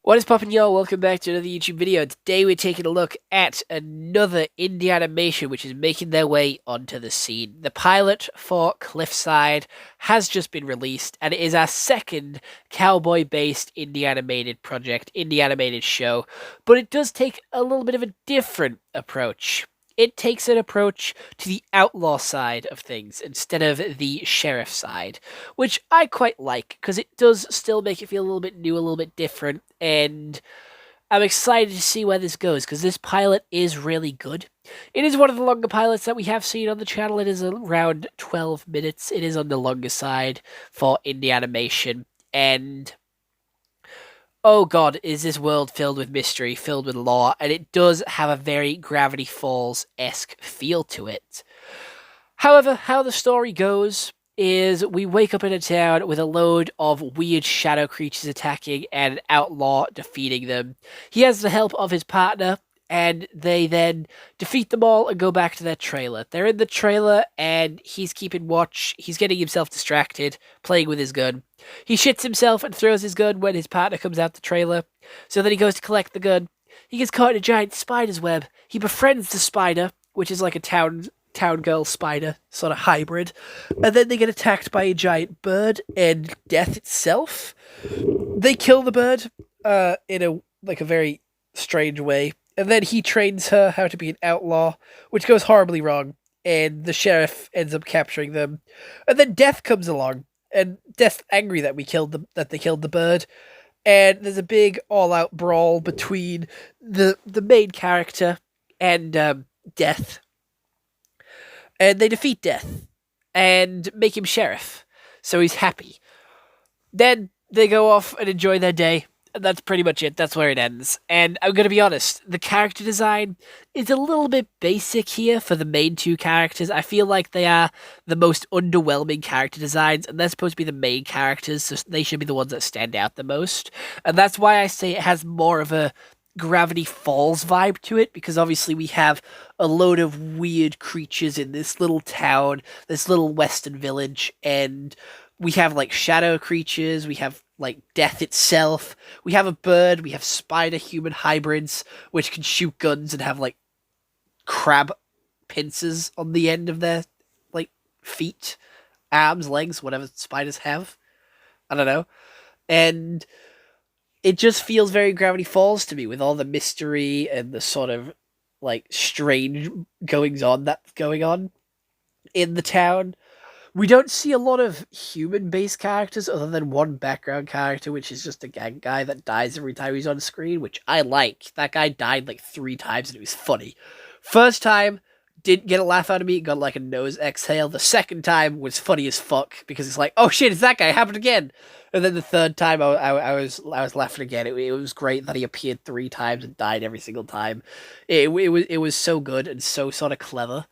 What is poppin', y'all? Welcome back to another YouTube video. Today we're taking a look at another indie animation which is making their way onto the scene. The pilot for Cliffside has just been released, and it is our second cowboy-based indie animated project, indie animated show, but it does take a little bit of a different approach. It takes an approach to the outlaw side of things instead of the sheriff side, which I quite like because it does still make it feel a little bit new, a little bit different, and I'm excited to see where this goes because this pilot is really good. It is one of the longer pilots that we have seen on the channel. It is around 12 minutes. It is on the longer side for indie animation, and oh god, is this world filled with mystery, filled with lore, and it does have a very Gravity Falls-esque feel to it. However, how the story goes is we wake up in a town with a load of weird shadow creatures attacking and an outlaw defeating them. He has the help of his partner, and they then defeat them all and go back to their trailer. They're in the trailer, and he's keeping watch. He's getting himself distracted, playing with his gun. He shits himself and throws his gun when his partner comes out the trailer. So then he goes to collect the gun. He gets caught in a giant spider's web. He befriends the spider, which is like a town girl spider sort of hybrid, and then they get attacked by a giant bird and death itself. They kill the bird in a very strange way, and then he trains her how to be an outlaw, which goes horribly wrong, and the sheriff ends up capturing them. And then Death comes along, and Death's angry that they killed the bird, and there's a big all-out brawl between the main character and Death, and they defeat Death and make him sheriff, so he's happy. Then they go off and enjoy their day, and that's pretty much it. That's where it ends. And I'm gonna be honest, the character design is a little bit basic here for the main two characters. I feel like they are the most underwhelming character designs, and they're supposed to be the main characters, so they should be the ones that stand out the most. And that's why I say it has more of a Gravity Falls vibe to it, because obviously we have a load of weird creatures in this little town, this little western village, and we have like shadow creatures, we have like death itself, we have a bird, we have spider human hybrids which can shoot guns and have like crab pincers on the end of their like feet, arms, legs, whatever spiders have. I don't know. And it just feels very Gravity Falls to me, with all the mystery and the sort of like strange goings on that's going on in the town. We don't see a lot of human-based characters other than one background character, which is just a gang guy that dies every time he's on screen, which I like. That guy died like 3 times and it was funny. First time, didn't get a laugh out of me, got like a nose exhale. The second time was funny as fuck, because it's like, oh shit, it's that guy, it happened again. And then the third time, I was laughing again. It was great that he appeared 3 times and died every single time. It was so good and so sort of clever,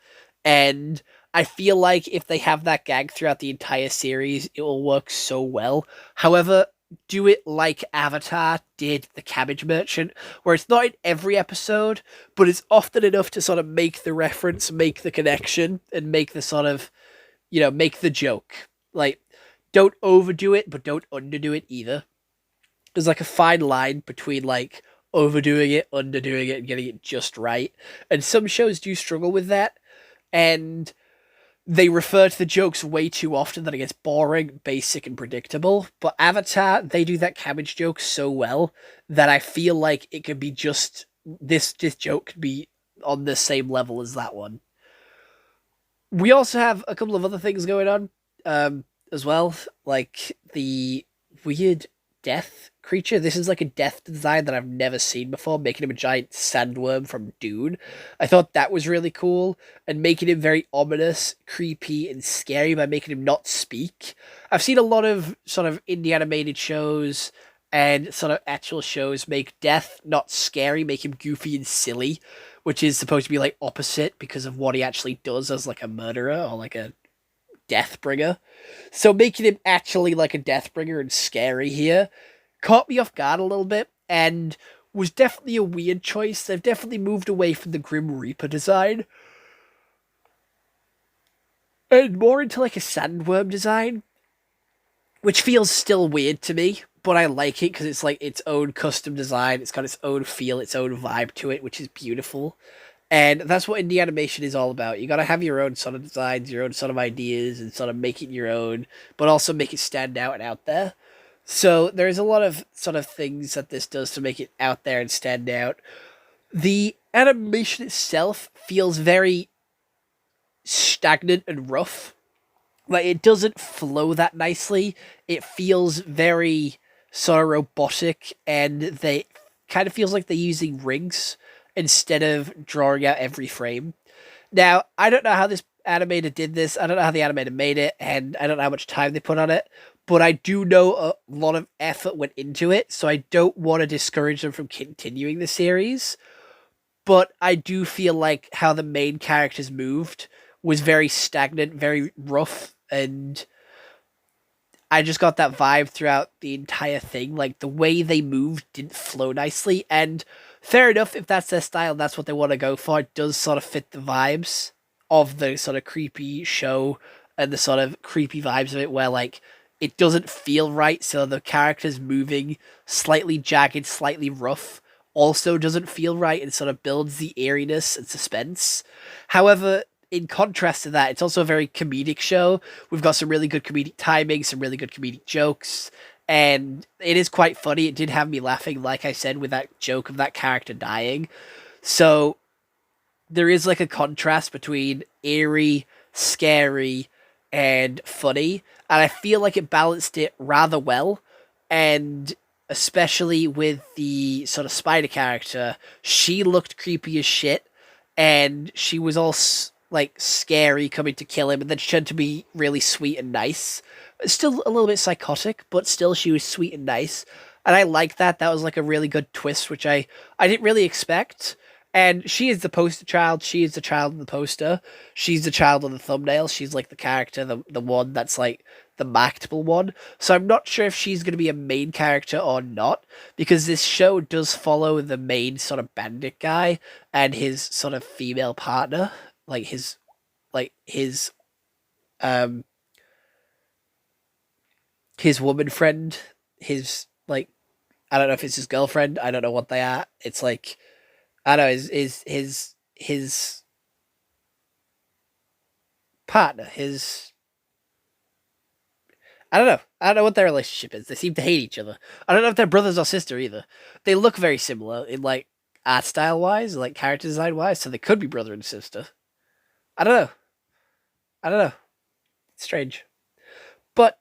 and I feel like if they have that gag throughout the entire series, it will work so well. However, do it like Avatar did the Cabbage Merchant, where it's not in every episode, but it's often enough to sort of make the reference, make the connection, and make the sort of, make the joke. Like, don't overdo it, but don't underdo it either. There's like a fine line between like overdoing it, underdoing it, and getting it just right. And some shows do struggle with that, and they refer to the jokes way too often that it gets boring, basic, and predictable. But Avatar, they do that cabbage joke so well that I feel like it could be just this joke could be on the same level as that one. We also have a couple of other things going on as well, like the weird death creature. This is like a death design that I've never seen before, making him a giant sandworm from Dune. I thought that was really cool, and making him very ominous, creepy, and scary by making him not speak. I've seen a lot of sort of indie animated shows and sort of actual shows make death not scary, make him goofy and silly, which is supposed to be like opposite because of what he actually does as like a murderer or like a Deathbringer. So making him actually like a Deathbringer and scary here caught me off guard a little bit, and was definitely a weird choice. They've definitely moved away from the Grim Reaper design and more into like a sandworm design, which feels still weird to me, but I like it because it's like its own custom design. It's got its own feel, its own vibe to it, which is beautiful. And that's what indie animation is all about. You gotta have your own sort of designs, your own sort of ideas, and sort of make it your own, but also make it stand out and out there. So there's a lot of sort of things that this does to make it out there and stand out. The animation itself feels very stagnant and rough. Like it doesn't flow that nicely. It feels very sort of robotic, and they kind of feels like they're using rigs instead of drawing out every frame. Now, I don't know how this animator did this. I don't know how the animator made it, and I don't know how much time they put on it. But I do know a lot of effort went into it, so I don't want to discourage them from continuing the series. But I do feel like how the main characters moved was very stagnant, very rough, and I just got that vibe throughout the entire thing. Like the way they moved didn't flow nicely, and fair enough if that's their style, that's what they want to go for. It does sort of fit the vibes of the sort of creepy show and the sort of creepy vibes of it, where like it doesn't feel right. So the characters moving slightly jagged, slightly rough, also doesn't feel right and sort of builds the eeriness and suspense. However, in contrast to that, it's also a very comedic show. We've got some really good comedic timing, some really good comedic jokes, and it is quite funny. It did have me laughing, like I said, with that joke of that character dying. So there is like a contrast between eerie, scary, and funny, and I feel like it balanced it rather well. And especially with the sort of spider character, she looked creepy as shit, and she was all like scary coming to kill him, and then she turned to be really sweet and nice. Still a little bit psychotic, but still she was sweet and nice, and I like that. That was like a really good twist, which I didn't really expect. And she is the poster child. She is the child in the poster. She's the child on the thumbnail. She's like the character, the one that's like the marketable one. So I'm not sure if she's going to be a main character or not, because this show does follow the main sort of bandit guy and his sort of female partner, like his um his woman friend, his like I don't know if it's his girlfriend. I don't know what they are. It's like I don't know his partner, his I don't know. I don't know what their relationship is. They seem to hate each other. I don't know if they're brothers or sister either. They look very similar in like art style wise, like character design wise, so they could be brother and sister. I don't know. I don't know. It's strange. But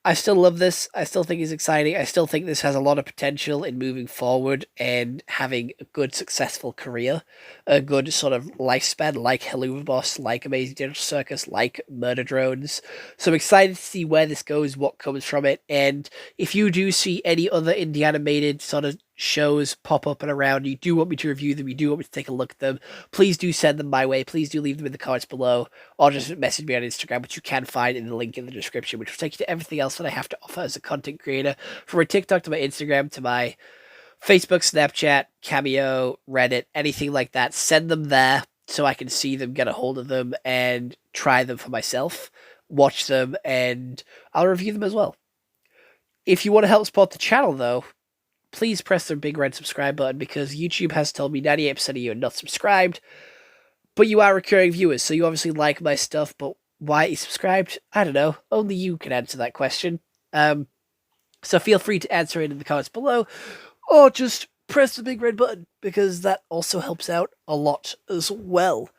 I still love this. I still think it's exciting. I still think this has a lot of potential in moving forward and having a good, successful career, a good sort of lifespan, like Helluva Boss, like Amazing Digital Circus, like Murder Drones. So I'm excited to see where this goes, what comes from it, and if you do see any other indie animated sort of shows pop up and around, you do want me to review them, you do want me to take a look at them, please do send them my way. Please do leave them in the comments below, or just message me on Instagram, which you can find in the link in the description, which will take you to everything else that I have to offer as a content creator, from my TikTok to my Instagram to my Facebook, Snapchat, Cameo, Reddit, anything like that. Send them there so I can see them, get a hold of them, and try them for myself, watch them, and I'll review them as well. If you want to help support the channel, though, please press the big red subscribe button, because YouTube has told me 98% of you are not subscribed, but you are recurring viewers, so you obviously like my stuff, but why are you subscribed? I don't know. Only you can answer that question. So feel free to answer it in the comments below, or just press the big red button, because that also helps out a lot as well.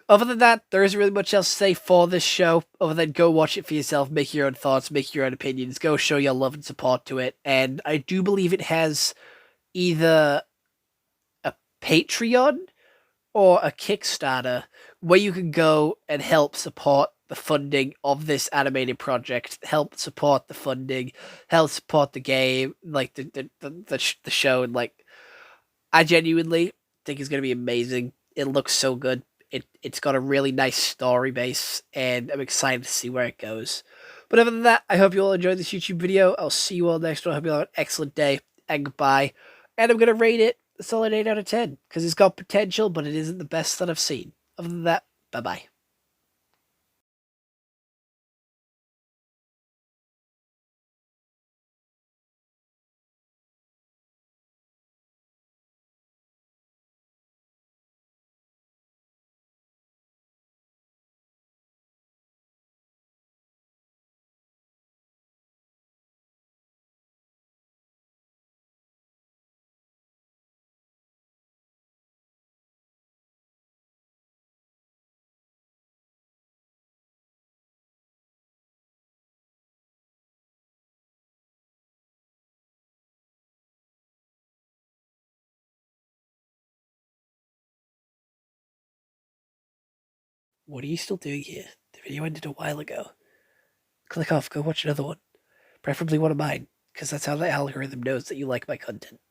Other than that, there isn't really much else to say for this show, other than go watch it for yourself, make your own thoughts, make your own opinions, go show your love and support to it. And I do believe it has either a Patreon or a Kickstarter where you can go and help support the funding of this animated project, help support the funding, help support the game, like the show, and like I genuinely think it's gonna be amazing. It looks so good. It's got a really nice story base, and I'm excited to see where it goes. But other than that, I hope you all enjoyed this YouTube video. I'll see you all next one. I hope you all have an excellent day, and goodbye. And I'm gonna rate it a solid 8 out of 10, because it's got potential, but it isn't the best that I've seen. Other than that, bye bye. What are you still doing here? The video ended a while ago. Click off, go watch another one. Preferably one of mine, because that's how the algorithm knows that you like my content.